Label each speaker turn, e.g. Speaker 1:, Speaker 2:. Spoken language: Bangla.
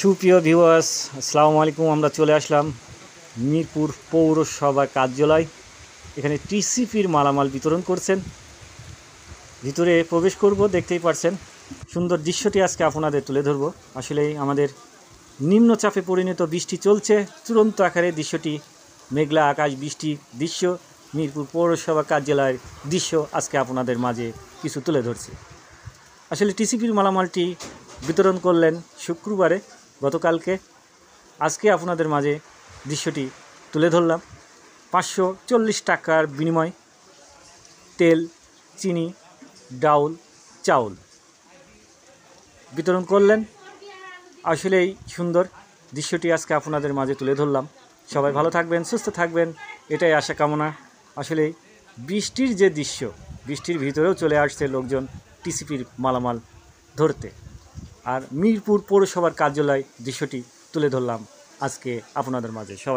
Speaker 1: সুপ্রিয় ভিউয়ার্স, আসসালামু আলাইকুম। আমরা চলে আসলাম মিরপুর পৌরসভা কার্যালয়। এখানে টিসিপির মালামাল বিতরণ করছেন। ভিতরে প্রবেশ করব, দেখতেই পারছেন সুন্দর দৃশ্যটি আজকে আপনাদের তুলে ধরব। আসলেই আমাদের নিম্নচাপে পরিণত বৃষ্টি চলছে, চূড়ান্ত আকারে দৃশ্যটি মেঘলা আকাশ, বৃষ্টির দৃশ্য, মিরপুর পৌরসভা কার্যালয়ের দৃশ্য আজকে আপনাদের মাঝে কিছু তুলে ধরছি। আসলে টিসিপির মালামালটি বিতরণ করলেন শুক্রবারে, গতকালকে। আজকে আপনাদের মাঝে দৃশ্যটি তুলে ধরলাম। 540 টাকার বিনিময় তেল, চিনি, ডাউল, চাউল বিতরণ করলেন। আসলেই সুন্দর দৃশ্যটি আজকে আপনাদের মাঝে তুলে ধরলাম। সবাই ভালো থাকবেন, সুস্থ থাকবেন, এটাই আশা কামনা। আসলেই বৃষ্টির যে দৃশ্য, বৃষ্টির ভিতরেও চলে আসছে লোকজন টিসিপির মালামাল ধরতে। আর মিরপুর পৌরসভার কার্যালয় দৃশ্যটি তুলে ধরলাম আজকে আপনাদের মাঝে। সবাই